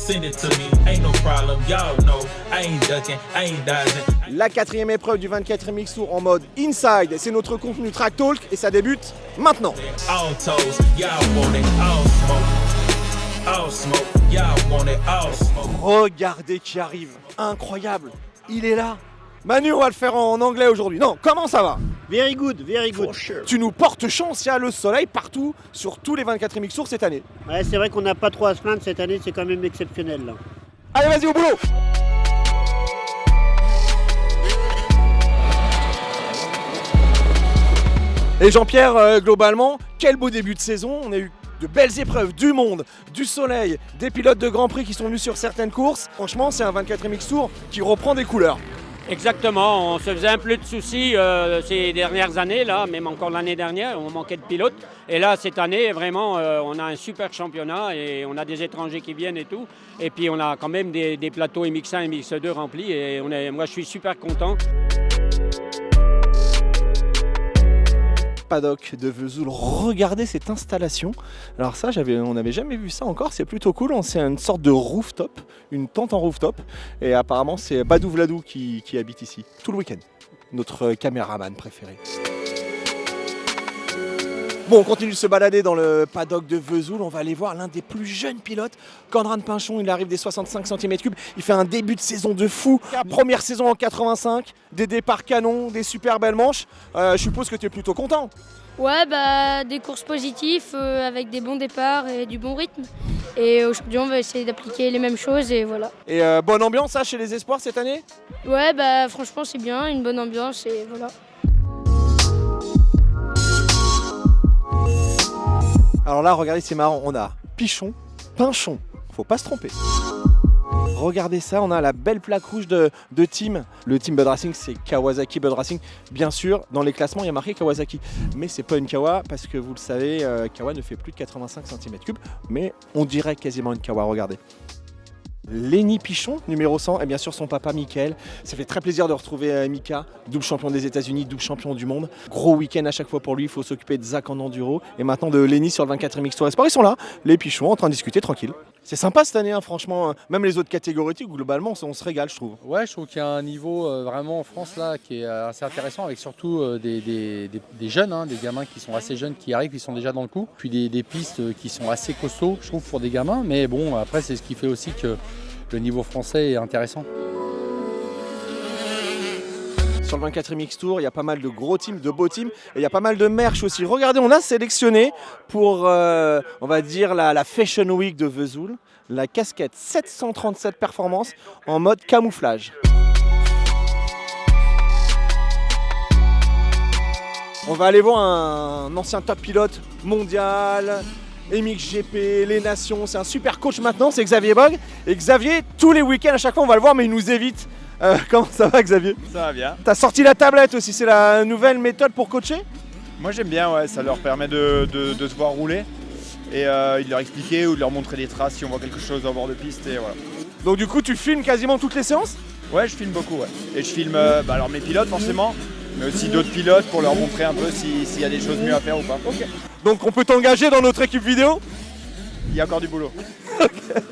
send it to me. Ain't no problem, y'all know. I ain't ducking, I ain't dodging. La quatrième épreuve du 24e Mix Tour en mode Inside, c'est notre contenu Track Talk et ça débute maintenant. All toes, y'all want it, all smoke. All smoke, y'all want it, all smoke. Regardez qui arrive, incroyable, il est là. Manu, on va le faire en anglais aujourd'hui. Non, comment ça va? Very good, very good. Tu nous portes chance, il y a le soleil partout, sur tous les 24e Mix Tour cette année. Ouais, c'est vrai qu'on n'a pas trop à se plaindre cette année, c'est quand même exceptionnel là. Allez, vas-y, au boulot! Et Jean-Pierre, globalement, quel beau début de saison. On a eu de belles épreuves, du monde, du soleil, des pilotes de Grand Prix qui sont venus sur certaines courses. Franchement, c'est un 24e Mix Tour qui reprend des couleurs. Exactement, on se faisait un peu de soucis ces dernières années, là, même encore l'année dernière, on manquait de pilotes. Et là, cette année, vraiment, on a un super championnat et on a des étrangers qui viennent et tout. Et puis, on a quand même des plateaux MX1 et MX2 remplis et moi, je suis super content. Paddock de Vesoul, regardez cette installation. Alors ça, on n'avait jamais vu ça encore, c'est plutôt cool. C'est une sorte de rooftop, une tente en rooftop. Et apparemment, c'est Badou Vladou qui habite ici, tout le week-end. Notre caméraman préféré. Bon, on continue de se balader dans le paddock de Vesoul. On va aller voir l'un des plus jeunes pilotes, Conrad Pinchon. Il arrive des 65 cm3. Il fait un début de saison de fou. Première saison en 85, des départs canons, des super belles manches. Je suppose que tu es plutôt content. Ouais, bah, des courses positives avec des bons départs et du bon rythme. Et aujourd'hui, on va essayer d'appliquer les mêmes choses et voilà. Et bonne ambiance chez les Espoirs cette année? Ouais, bah, franchement, c'est bien, une bonne ambiance et voilà. Alors là, regardez, c'est marrant, on a Pichon, Pinchon, faut pas se tromper. Regardez ça, on a la belle plaque rouge de team. Le team Bud Racing, c'est Kawasaki Bud Racing. Bien sûr, dans les classements, il y a marqué Kawasaki. Mais c'est pas une Kawa, parce que vous le savez, Kawa ne fait plus de 85 cm3. Mais on dirait quasiment une Kawa, regardez. Lenny Pichon, numéro 100, et bien sûr son papa Mickaël. Ça fait très plaisir de retrouver Mika, double champion des États-Unis, double champion du monde. Gros week-end à chaque fois pour lui, il faut s'occuper de Zach en enduro. Et maintenant de Lenny sur le 24e Mix Tour Sport. Ils sont là, les Pichons, en train de discuter tranquille. C'est sympa cette année, franchement. Même les autres catégories, globalement, on se régale, je trouve. Ouais, je trouve qu'il y a un niveau vraiment en France là qui est assez intéressant, avec surtout des jeunes, des gamins qui sont assez jeunes, qui arrivent, qui sont déjà dans le coup. Puis des pistes qui sont assez costauds, je trouve, pour des gamins. Mais bon, après, c'est ce qui fait aussi que le niveau français est intéressant. Sur le 24e Mix Tour, il y a pas mal de gros teams, de beaux teams, et il y a pas mal de merch aussi. Regardez, on a sélectionné pour, on va dire, la Fashion Week de Vesoul, la casquette 737 Performance en mode camouflage. On va aller voir un ancien top pilote mondial, MXGP, les Nations, c'est un super coach maintenant, c'est Xavier Bog. Et Xavier, tous les week-ends à chaque fois on va le voir, mais il nous évite. Comment ça va, Xavier? Ça va bien. T'as sorti la tablette aussi, c'est la nouvelle méthode pour coacher? Moi j'aime bien, ouais, ça leur permet de se voir rouler et de leur expliquer ou de leur montrer des traces si on voit quelque chose en bord de piste et voilà. Donc du coup tu filmes quasiment toutes les séances? Ouais, je filme beaucoup, ouais. Et je filme alors mes pilotes forcément, mais aussi d'autres pilotes pour leur montrer un peu s'il y a des choses mieux à faire ou pas. Okay. Donc on peut t'engager dans notre équipe vidéo? Il y a encore du boulot. Okay.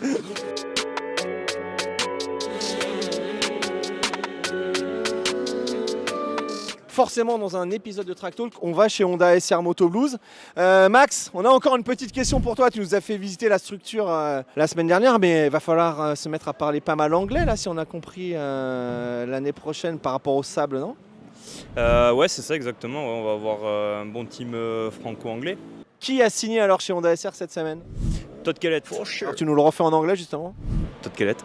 Forcément, dans un épisode de Track Talk, on va chez Honda SR Moto Blues. Max, on a encore une petite question pour toi. Tu nous as fait visiter la structure la semaine dernière, mais il va falloir se mettre à parler pas mal anglais, là, si on a compris l'année prochaine par rapport au sable, non? Ouais, c'est ça exactement. On va avoir un bon team franco-anglais. Qui a signé alors chez Honda SR cette semaine? Todd Kellett. Alors, tu nous le refais en anglais, justement? Todd Kellett.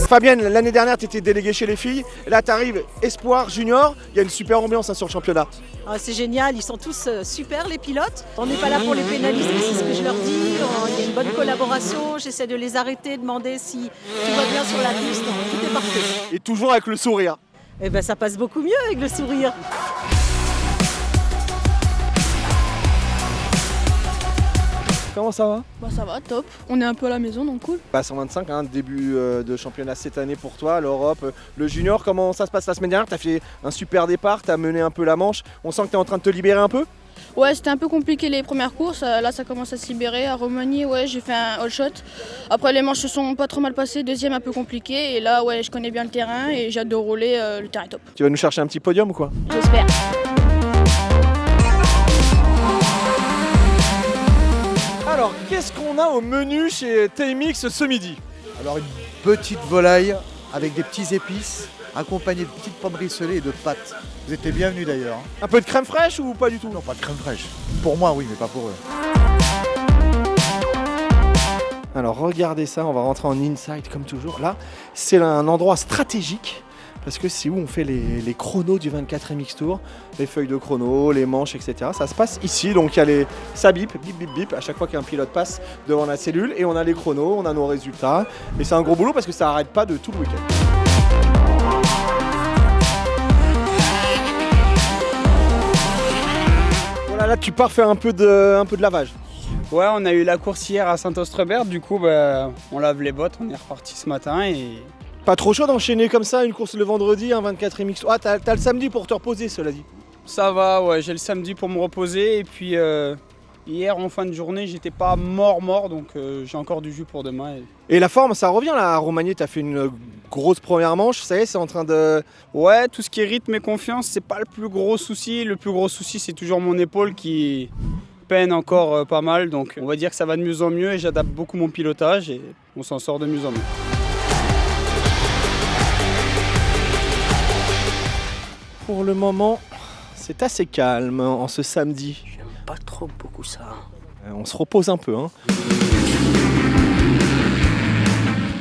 Fabienne, l'année dernière tu étais déléguée chez les filles, là tu arrives Espoir Junior, il y a une super ambiance sur le championnat. Ah, c'est génial, ils sont tous super les pilotes, on n'est pas là pour les pénaliser, c'est ce que je leur dis, il y a une bonne collaboration, j'essaie de les arrêter, demander si tout va bien sur la piste, tout est parfait. Et toujours avec le sourire. Eh ben ça passe beaucoup mieux avec le sourire. Comment ça va? Bah ça va, top. On est un peu à la maison, donc cool. Bah 125, début de championnat cette année pour toi, l'Europe, le junior, comment ça se passe la semaine dernière? T'as fait un super départ, t'as mené un peu la manche, on sent que t'es en train de te libérer un peu? Ouais, c'était un peu compliqué les premières courses. Là, ça commence à se libérer. À Romagny, ouais, j'ai fait un all shot. Après, les manches se sont pas trop mal passées. Deuxième, un peu compliqué. Et là, ouais, je connais bien le terrain et j'ai hâte de rouler. Le terrain est top. Tu vas nous chercher un petit podium ou quoi? J'espère. Alors, qu'est-ce qu'on a au menu chez TMX ce midi? Alors une petite volaille avec des petits épices, accompagnée de petites pommes rissolées et de pâtes. Vous êtes les bienvenus d'ailleurs. Un peu de crème fraîche ou pas du tout? Non, pas de crème fraîche. Pour moi, oui, mais pas pour eux. Alors regardez ça, on va rentrer en inside comme toujours. Là, c'est un endroit stratégique parce que c'est où on fait les chronos du 24 MX Tour, les feuilles de chrono, les manches, etc. Ça se passe ici, donc il y a ça bip, bip, bip, bip, à chaque fois qu'un pilote passe devant la cellule et on a les chronos, on a nos résultats. Et c'est un gros boulot parce que ça n'arrête pas de tout le week-end. Voilà, là tu pars faire un peu de lavage. Ouais, on a eu la course hier à Saint-Austrebert, du coup on lave les bottes, on est reparti ce matin et... Pas trop chaud d'enchaîner comme ça une course le vendredi, un 24 MX. Ah, t'as le samedi pour te reposer, cela dit. Ça va, ouais, j'ai le samedi pour me reposer et puis hier en fin de journée j'étais pas mort, donc j'ai encore du jus pour demain. Et la forme, ça revient là, à Romagny, t'as fait une grosse première manche, ça y est, c'est en train de... Ouais, tout ce qui est rythme et confiance, c'est pas le plus gros souci. Le plus gros souci, c'est toujours mon épaule qui peine encore pas mal, donc on va dire que ça va de mieux en mieux et j'adapte beaucoup mon pilotage et on s'en sort de mieux en mieux. Pour le moment, c'est assez calme en ce samedi. J'aime pas trop beaucoup ça. On se repose un peu, hein.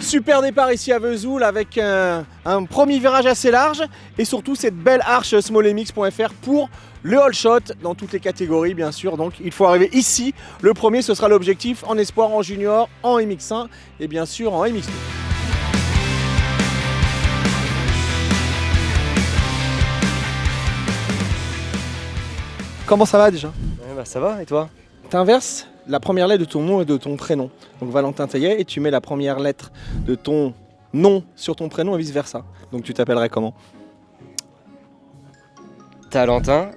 Super départ ici à Vesoul avec un premier virage assez large et surtout cette belle arche smallmx.fr pour le all shot dans toutes les catégories bien sûr. Donc il faut arriver ici. Le premier, ce sera l'objectif en espoir, en junior, en MX1 et bien sûr en MX2. Comment ça va déjà? Ouais, bah ça va, et toi? T'inverses la première lettre de ton nom et de ton prénom. Donc Valentin Taillet, et tu mets la première lettre de ton nom sur ton prénom et vice versa. Donc tu t'appellerais comment? Talentin,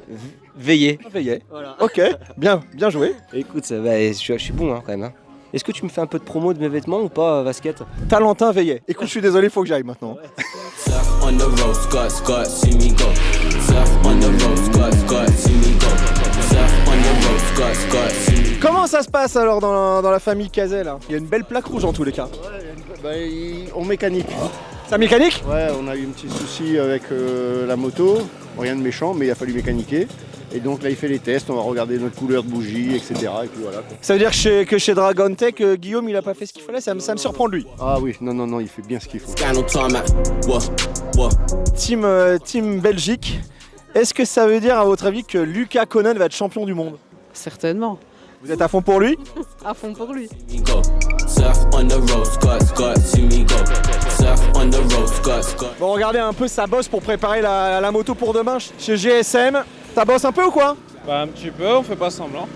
Veillé. Veillet. Voilà. Ok, bien joué. Écoute, je suis bon hein, quand même. Hein. Est-ce que tu me fais un peu de promo de mes vêtements ou pas, Vasquette? Talentin Veillet. Écoute, je suis désolé, il faut que j'aille maintenant. Comment ça se passe alors dans la famille Cazet là? Il y a une belle plaque rouge en tous les cas. On mécanique. Ça mécanique? Ouais, on a eu un petit souci avec la moto, rien de méchant, mais il a fallu mécaniquer. Et donc là, il fait les tests, on va regarder notre couleur de bougie, etc. Et puis voilà. Ça veut dire que chez Dragon Tech, Guillaume, il a pas fait ce qu'il fallait, ça me surprend de lui. Ah oui, non, il fait bien ce qu'il faut. Team Belgique, est-ce que ça veut dire à votre avis que Lucas Konen va être champion du monde? Certainement. Vous êtes à fond pour lui? À fond pour lui. Bon, regardez un peu sa bosse pour préparer la moto pour demain chez GSM. Ça bosse un peu ou quoi? Bah un petit peu, on fait pas semblant.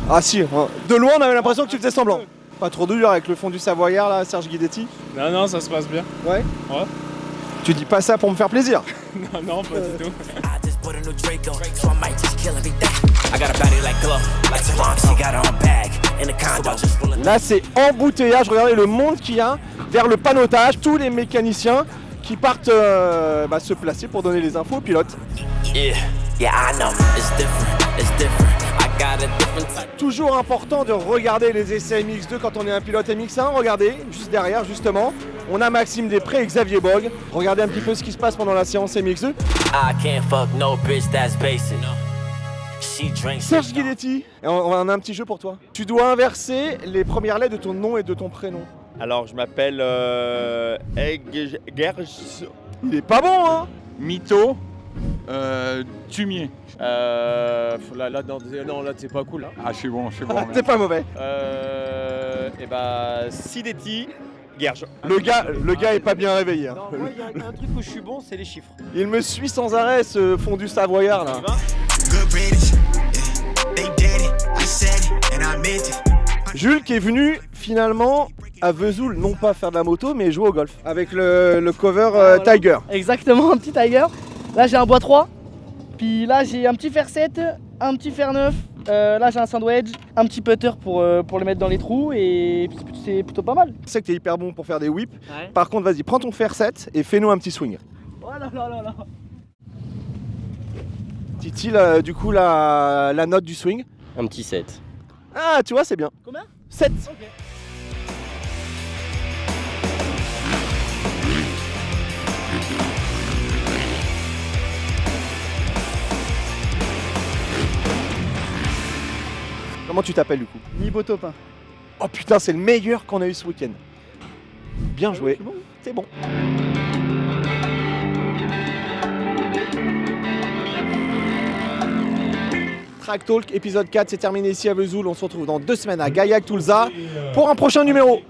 Ah si, de loin on avait l'impression que tu faisais semblant. Pas trop dur avec le fond du Savoyard là, Serge Guidetti? Non, ça se passe bien. Ouais? Ouais. Tu dis pas ça pour me faire plaisir? Non, pas du tout. Là c'est embouteillage, regardez le monde qu'il y a vers le panotage, tous les mécaniciens qui partent se placer pour donner les infos aux pilotes. Toujours important de regarder les essais MX2 quand on est un pilote MX1. Regardez, juste derrière justement, on a Maxime Després et Xavier Bogue. Regardez un petit peu ce qui se passe pendant la séance MX2. Serge Guidetti, on a un petit jeu pour toi. Tu dois inverser les premières lettres de ton nom et de ton prénom. Alors je m'appelle Gerge. Il est pas bon hein? Mytho, Tumier. Non, là c'est pas cool. Hein. Ah je suis bon. T'es pas mauvais. Sidetti, Gerge. Le gars est pas bien réveillé. Hein. Non, moi il y a un truc où je suis bon, c'est les chiffres. Il me suit sans arrêt ce fond du Savoyard là. Jules qui est venu finalement à Vesoul, non pas faire de la moto mais jouer au golf avec le cover voilà. Tiger. Exactement, un petit Tiger. Là j'ai un bois 3, puis là j'ai un petit fer 7 un petit fer neuf, là j'ai un sandwich, un petit putter pour le mettre dans les trous et c'est plutôt pas mal. Je sais que t'es hyper bon pour faire des whips. Ouais. Par contre, vas-y, prends ton fer 7 et fais-nous un petit swing. Oh là là là là. Titi, du coup, la note du swing. Un petit 7. Ah, tu vois, c'est bien. Combien? 7. Ok. Comment tu t'appelles du coup? Nibo Topin. Oh putain, c'est le meilleur qu'on a eu ce week-end. Bien joué. C'est bon. Track Talk épisode 4, c'est terminé ici à Vesoul. On se retrouve dans 2 semaines à Gaillac Toulza pour un prochain numéro.